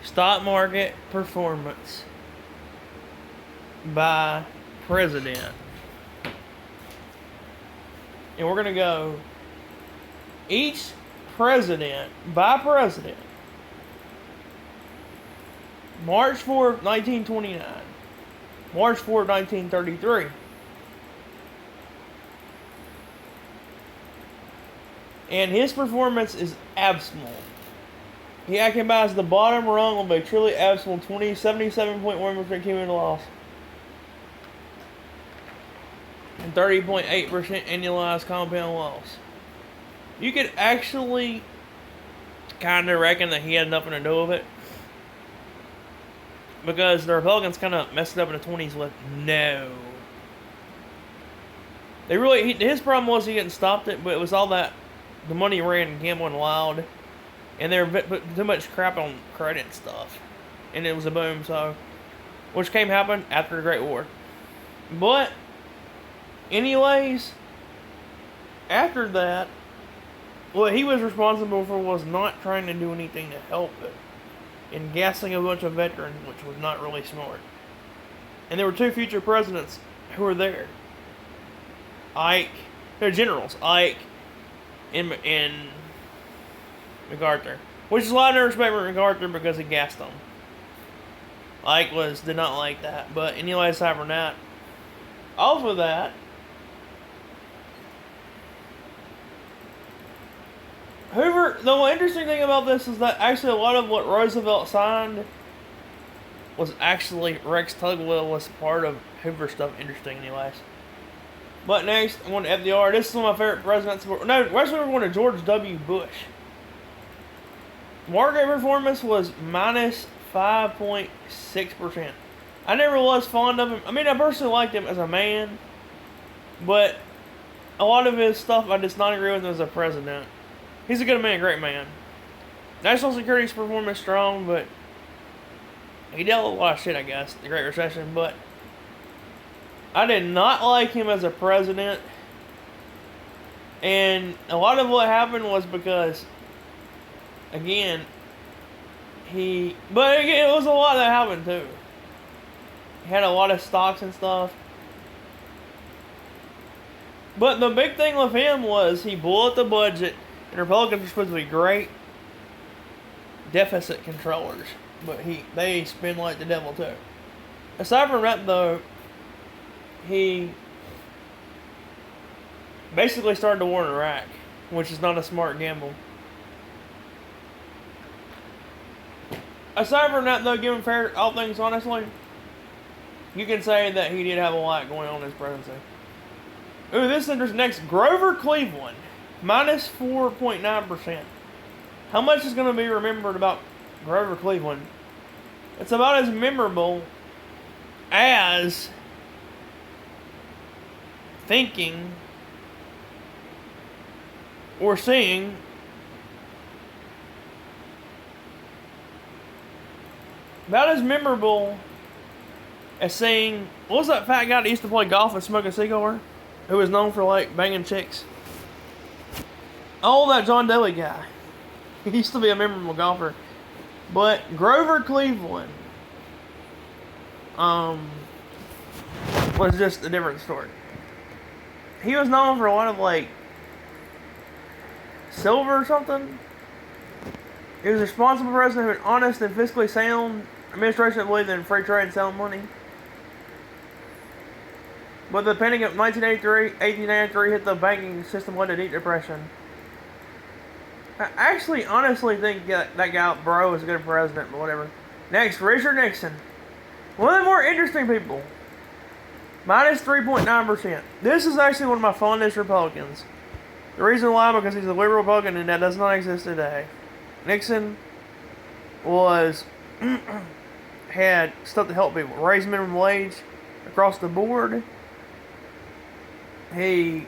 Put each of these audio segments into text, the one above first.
stock market performance by president. And we're going to go each president by president. March 4th, 1929. March 4th, 1933. And his performance is abysmal. He occupies the bottom rung of a truly abysmal 77.1% cumulative loss and 30.8% annualized compound loss. You could actually kind of reckon that he had nothing to do with it, because the Republicans kind of messed it up in the 20s with no. His problem was he didn't stop it, but it was all that the money ran gambling wild, and they were putting too much crap on credit and stuff, and it was a boom. So, which happened after the Great War. But, anyways, after that, what he was responsible for was not trying to do anything to help it, and gassing a bunch of veterans, which was not really smart. And there were two future presidents who were there. They're generals, Ike and MacArthur. Which is a lot of respect for MacArthur because he gassed them. Ike did not like that. But anyway, aside from that, off of that, Hoover, the one interesting thing about this is that actually a lot of what Roosevelt signed was actually Rex Tugwell was part of Hoover stuff. Interesting, anyways. But next, I want FDR. This is one of my favorite presidents. No, actually, we're going to George W. Bush. Market performance was minus 5.6%. I never was fond of him. I mean, I personally liked him as a man, but a lot of his stuff I just not agree with him as a president. He's a good man, great man. National security's performance strong, but he dealt with a lot of shit, I guess, the Great Recession, but I did not like him as a president. And a lot of what happened was because, again, it was a lot that happened too. He had a lot of stocks and stuff. But the big thing with him was he blew up the budget, and Republicans were supposed to be great deficit controllers, but they spend like the devil too. Aside from that, though, he basically started the war in Iraq, which is not a smart gamble. Aside from that, though, giving fair all things honestly, you can say that he did have a lot going on in his presidency. Ooh, this is interesting. Next, Grover Cleveland, minus 4.9%. How much is going to be remembered about Grover Cleveland? It's about as memorable as thinking or seeing about as memorable as seeing, what was that fat guy that used to play golf and smoke a cigar, who was known for like banging chicks? Oh, that John Daly guy. He used to be a memorable golfer. But Grover Cleveland was just a different story. He was known for a lot of like silver or something. He was a responsible president who had honest and fiscally sound administration that believed in free trade and sound money. But the panic of 1893 hit the banking system, led to a deep depression. I actually honestly think that guy, bro, is a good president, but whatever. Next, Richard Nixon. One of the more interesting people. Minus 3.9%. This is actually one of my fondest Republicans. The reason why, because he's a liberal Republican and that does not exist today. Nixon had stuff to help people. Raise minimum wage across the board. He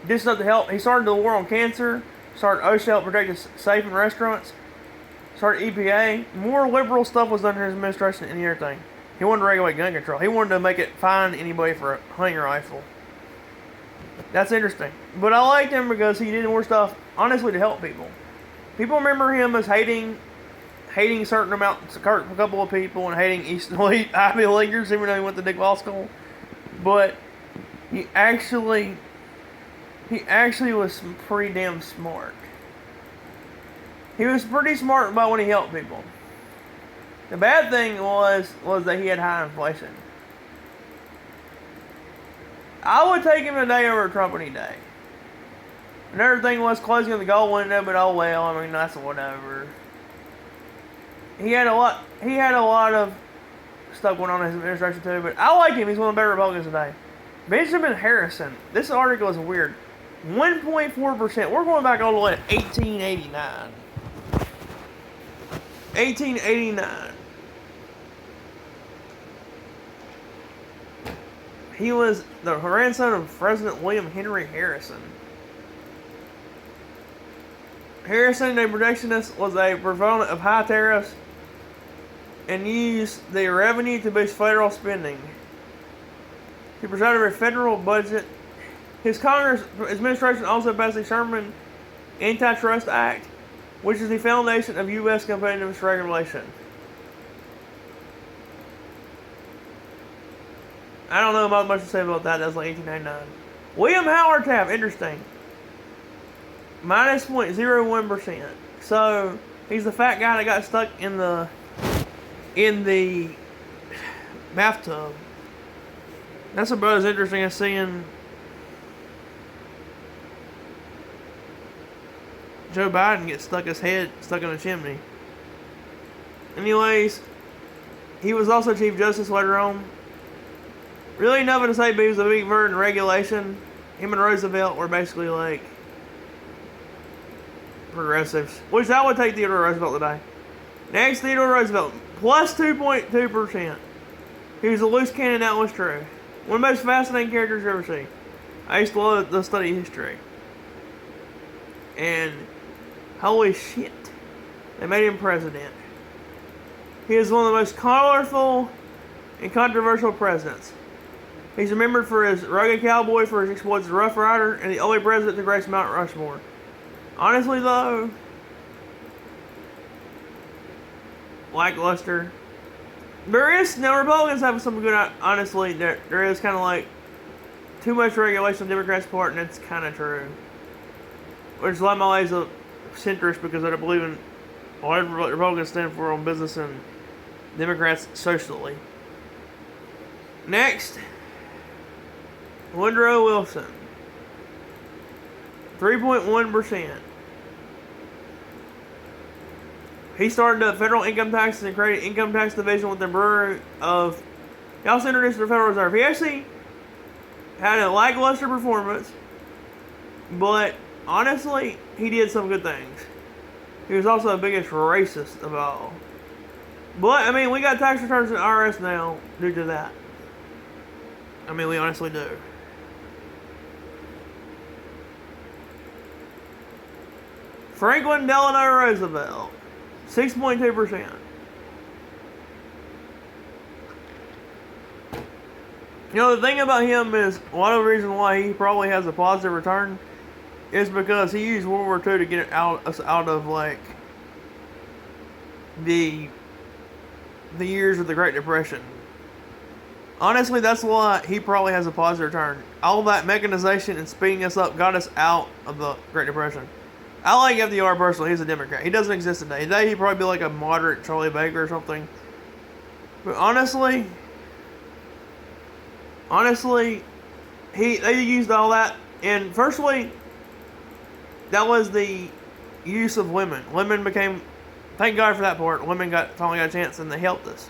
did stuff to help. He started the war on cancer. Started OSHA to help protect us safe in restaurants. Started EPA. More liberal stuff was done in his administration and everything. He wanted to regulate gun control. He wanted to make it fine anybody for a hunting rifle. That's interesting. But I liked him because he did more stuff, honestly, to help people. People remember him as hating hating a couple of people, and hating Eastern Ivy Leaguers, even though he went to Dick Law School. But he actually was pretty damn smart. He was pretty smart about when he helped people. The bad thing was that he had high inflation. I would take him today over Trump any day. Another thing was closing of the gold window, but oh well, I mean that's whatever. He had a lot of stuff going on in his administration too, but I like him. He's one of the better Republicans today. Benjamin Harrison. This article is weird. 1.4%. We're going back all the way to 1889. 1889. He was the grandson of President William Henry Harrison. Harrison, a protectionist, was a proponent of high tariffs and used the revenue to boost federal spending. He presided over a federal budget. His Congress administration also passed the Sherman Antitrust Act, which is the foundation of U.S. competitive regulation. I don't know about much to say about that. That's like 1899. William Howard Taft, interesting. Minus 0.01%. So he's the fat guy that got stuck in the bathtub. That's about as interesting as seeing Joe Biden get his head stuck in a chimney. Anyways, he was also Chief Justice later on. Really nothing to say, but he was a big bird in regulation. Him and Roosevelt were basically like progressives, which I would take Theodore Roosevelt today. Next, Theodore Roosevelt, plus 2.2%. He was a loose cannon, that was true. One of the most fascinating characters you ever see. I used to love to study history. And holy shit, they made him president. He is one of the most colorful and controversial presidents. He's remembered for his rugged cowboy, for his exploits as a Rough Rider, and the only president to grace Mount Rushmore. Honestly, though, lackluster. Now Republicans have some good, honestly, there is kind of like too much regulation on the Democrats' part, and that's kind of true. Which a lot of my ways a centrist because I don't believe in what Republicans stand for on business and Democrats socially. Next, Woodrow Wilson, 3.1%. He started the federal income taxes and created income tax division with the Bureau of. He also introduced the Federal Reserve. He actually had a lackluster performance, but honestly, he did some good things. He was also the biggest racist of all. But, I mean, we got tax returns in IRS now due to that. I mean, we honestly do. Franklin Delano Roosevelt, 6.2%. You know, the thing about him is, one of the reasons why he probably has a positive return is because he used World War II to get us out of, like, the years of the Great Depression. Honestly, that's why he probably has a positive return. All that mechanization and speeding us up got us out of the Great Depression. I like FDR personally. He's a Democrat. He doesn't exist today. Today, he'd probably be like a moderate Charlie Baker or something. But honestly, they used all that. And firstly, that was the use of women. Women became, thank God for that part. Women finally got a chance and they helped us.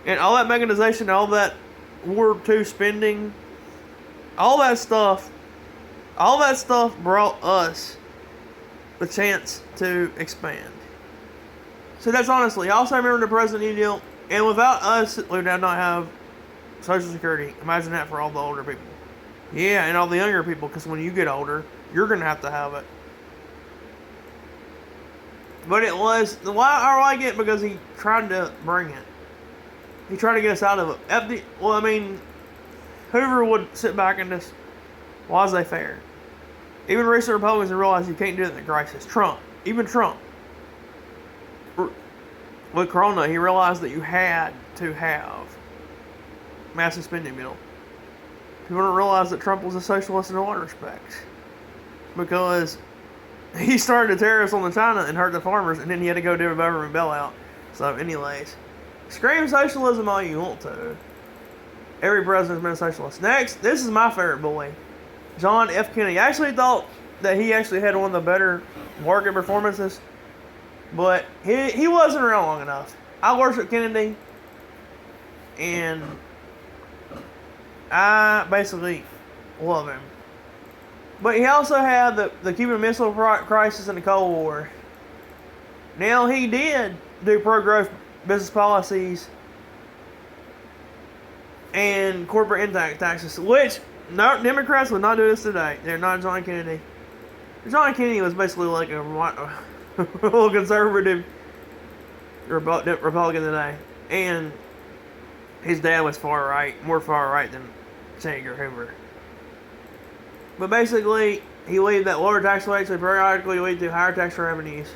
And all that mechanization, all that World War II spending, all that stuff brought us the chance to expand. So that's honestly. I also remember the President deal, and without us, we would not have Social Security. Imagine that for all the older people. Yeah, and all the younger people, because when you get older, you're going to have it. But it was, I like it because he tried to bring it. He tried to get us out of it. Well, I mean, Hoover would sit back and just, laissez-faire. Even recent Republicans have realized you can't do it in a crisis. Even Trump. with Corona, he realized that you had to have massive spending bill. People don't realize that Trump was a socialist in a lot of respects. Because he started the tariffs on the China and hurt the farmers, and then he had to go do a government bailout. So, anyways, scream socialism all you want to. Every president's been a socialist. Next, this is my favorite boy, John F. Kennedy. I actually thought that he actually had one of the better market performances, but he wasn't around long enough. I worship Kennedy, and I basically love him. But he also had the Cuban Missile Crisis and the Cold War. Now, he did do pro-growth business policies and corporate income taxes, which no Democrats would not do this today. They're not John Kennedy. John Kennedy was basically like a little conservative Republican today, and his dad was far right, more far right than J. Edgar Hoover. But basically, he believed that lower tax rates would periodically lead to higher tax revenues.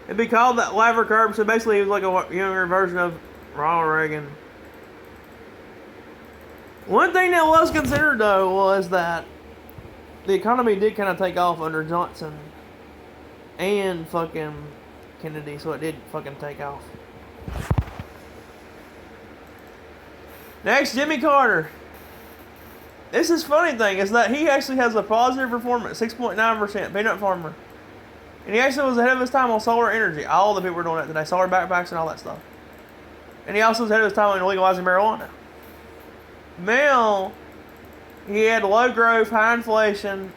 It'd be called that Laffer curve, so basically he was like a younger version of Ronald Reagan. One thing that was considered, though, was that the economy did kind of take off under Johnson and fucking Kennedy, so it did fucking take off. Next, Jimmy Carter. This is funny thing is that he actually has a positive performance, 6.9%, peanut farmer. And he actually was ahead of his time on solar energy. All the people were doing that today, solar backpacks and all that stuff. And he also was ahead of his time on legalizing marijuana. Now, he had low growth, high inflation,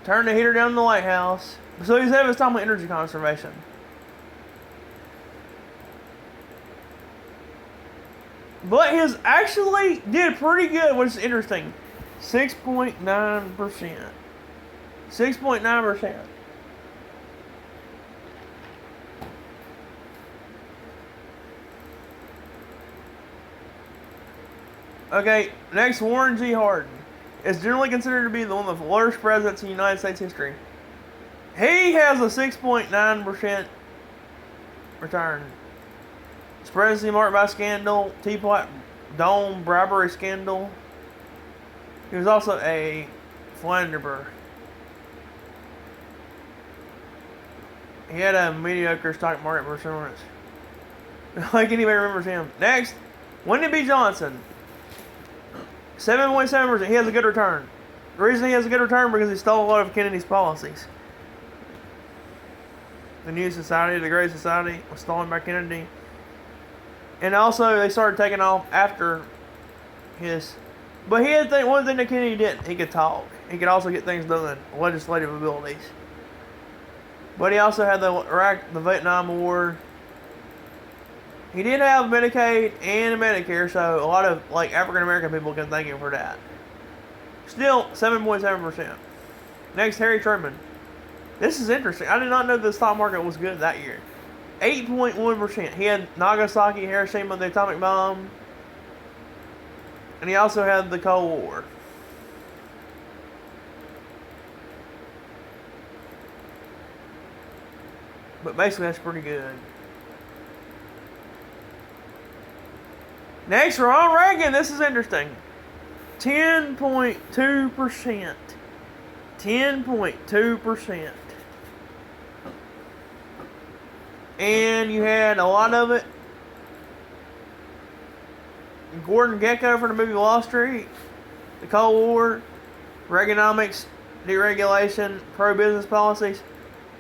turned the heater down in the White House. So he's ahead of his time on energy conservation. But his actually did pretty good, which is interesting. 6.9%. 6.9%. Okay, next, Warren G. Harding is generally considered to be one of the worst presidents in United States history. He has a 6.9% return. His presidency marked by scandal, Teapot Dome bribery scandal. He was also a philanderer. He had a mediocre stock market performance. Like anybody remembers him. Next, Lyndon B. Johnson. 7.7%. He has a good return. The reason he has a good return because he stole a lot of Kennedy's policies. The New Society, the Great Society, was stolen by Kennedy. And also, they started taking off after his... But he had one thing that Kennedy didn't. He could talk. He could also get things done. Legislative abilities. But he also had the Vietnam War. He did have Medicaid and Medicare, so a lot of African American people can thank him for that. Still, 7.7%. Next, Harry Truman. This is interesting. I did not know the stock market was good that year. 8.1%. He had Nagasaki, Hiroshima, the atomic bomb. And he also had the Cold War. But basically, that's pretty good. Next, Ronald Reagan. This is interesting. 10.2%. 10.2%. And you had a lot of it. Gordon Gekko from the movie Wall Street. The Cold War. Reaganomics. Deregulation. Pro-business policies.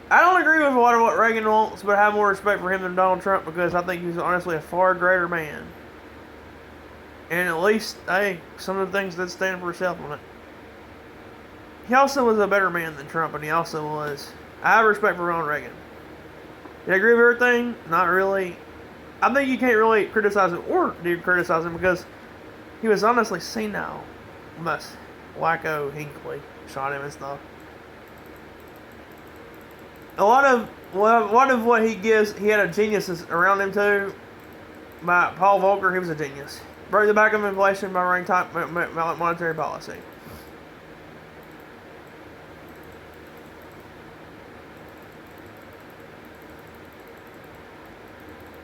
I don't agree with a lot of what Reagan wants, but I have more respect for him than Donald Trump because I think he's honestly a far greater man. And at least, hey, some of the things that stand for himself on it. He also was a better man than Trump, and he also was... I have respect for Ronald Reagan. Did I agree with everything? Not really. I think you can't really criticize him, or do criticize him, because he was honestly senile. Unless Wacko Hinckley shot him and stuff. A lot of what he gives, he had a geniuses around him too. By Paul Volcker, he was a genius. Broke the back of inflation by running tight monetary policy.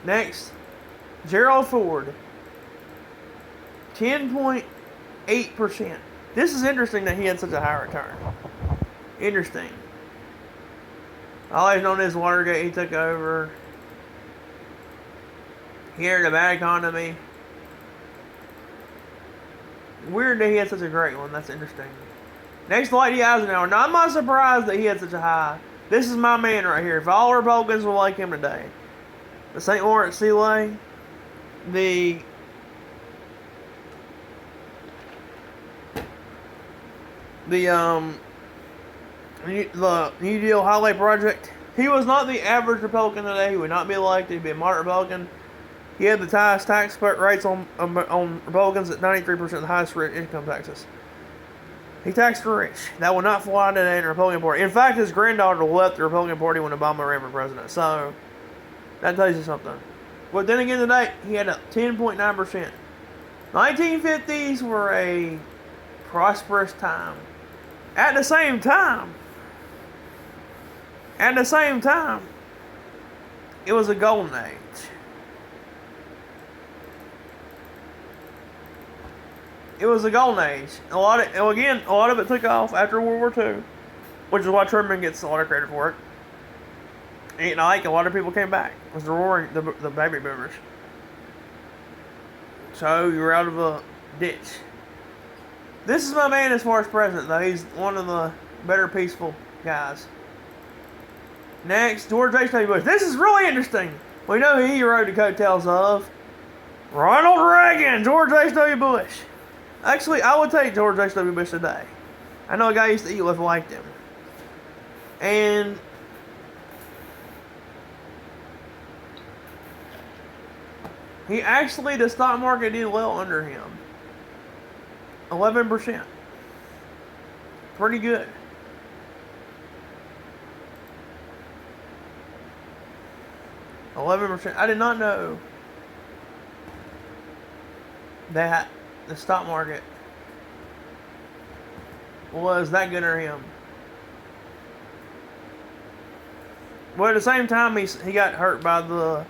Next, Gerald Ford, 10.8%. This is interesting that he had such a high return. Interesting. Always known as Watergate, he took over. He had a bad economy. Weird that he had such a great one. That's interesting. Next, Dwight D. Eisenhower. Now, I'm not surprised that he had such a high. This is my man right here. If all Republicans were like him today, the St. Lawrence Seaway, the New Deal Highway Project. He was not the average Republican today. He would not be elected. He'd be a moderate Republican. He had the highest tax rates on Republicans at 93% of the highest income taxes. He taxed the rich. That would not fly today in the Republican Party. In fact, his granddaughter left the Republican Party when Obama ran for president. So, that tells you something. But then again today, he had a 10.9%. 1950s were a prosperous time. At the same time, it was a golden age. It was a golden age. A lot of it took off after World War II, which is why Truman gets a lot of credit for it. And a lot of people came back. It was the baby boomers. So you were out of a ditch. This is my man as far as president, though. He's one of the better peaceful guys. Next, George H.W. Bush. This is really interesting. We know who he rode the coattails of. Ronald Reagan, George H.W. Bush. Actually, I would take George H.W. Bush today. I know a guy I used to eat with who liked him. And the stock market did well under him. 11%. Pretty good. %. I did not know that the stock market was that good under him. But at the same time, he got hurt by the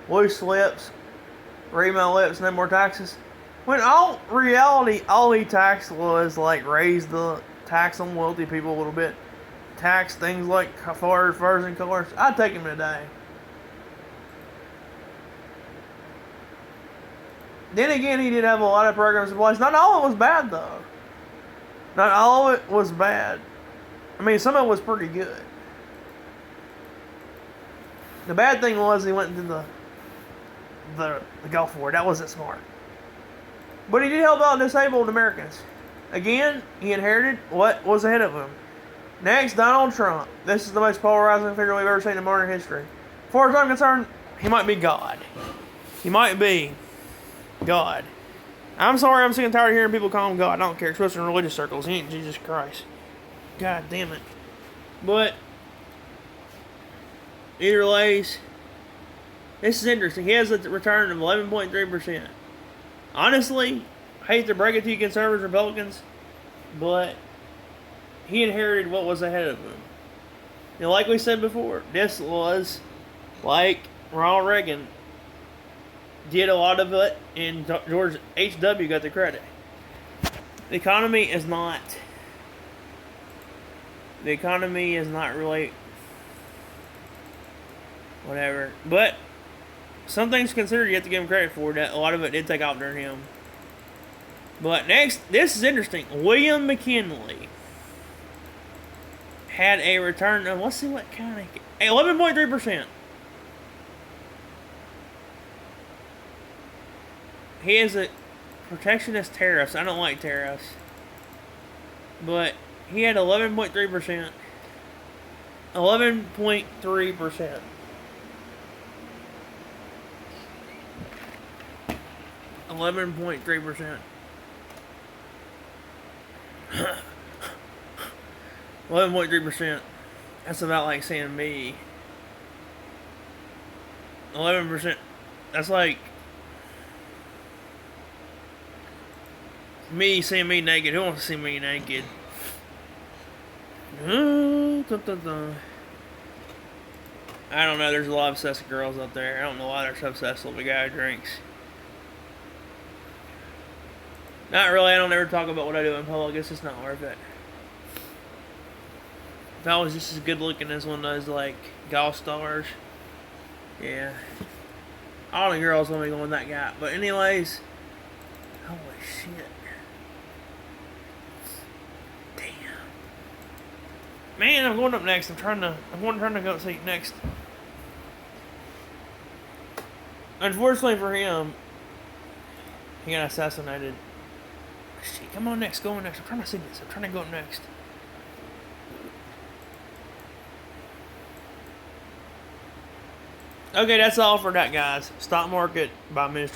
loose lips, read my lips, no more taxes. When all he taxed was like raise the tax on wealthy people a little bit, tax things like furs and cars. I'd take him today. Then again, he did have a lot of programs in place. Not all of it was bad, though. Not all of it was bad. I mean, some of it was pretty good. The bad thing was he went into the Gulf War. That wasn't smart. But he did help out disabled Americans. Again, he inherited what was ahead of him. Next, Donald Trump. This is the most polarizing figure we've ever seen in modern history. As far as I'm concerned, he might be God. He might be God. I'm sorry, I'm sick and tired of hearing people call him God. I don't care, especially in religious circles. He ain't Jesus Christ. God damn it. But either ways, this is interesting. He has a return of 11.3%. Honestly, I hate to break it to you conservatives, Republicans, but he inherited what was ahead of him. And like we said before, this was like Ronald Reagan did a lot of it, and George H.W. got the credit. The economy is not really whatever. But some things considered, you have to give him credit for that. A lot of it did take off during him. But next, this is interesting. William McKinley had a return of, let's see what kind of, 11.3%. He is a protectionist tariffs. I don't like tariffs. But he had 11.3%. 11.3%. 11.3%. 11.3%. That's about like saying me. 11%. That's like me seeing me naked. Who wants to see me naked? I don't know. There's a lot of obsessive girls out there. I don't know why they're so obsessed with a guy who drinks. Not really. I don't ever talk about what I do in public. It's just not worth it. If I was just as good looking as one of those like golf stars, yeah, all the girls want me going that guy. But anyways, holy shit, damn, man, I'm going up next. I'm trying to go see next. Unfortunately for him, he got assassinated. Shit, come on next, go on next. I'm trying to see this. I'm trying to go up next. Okay, that's all for that, guys. Stock market by Minister.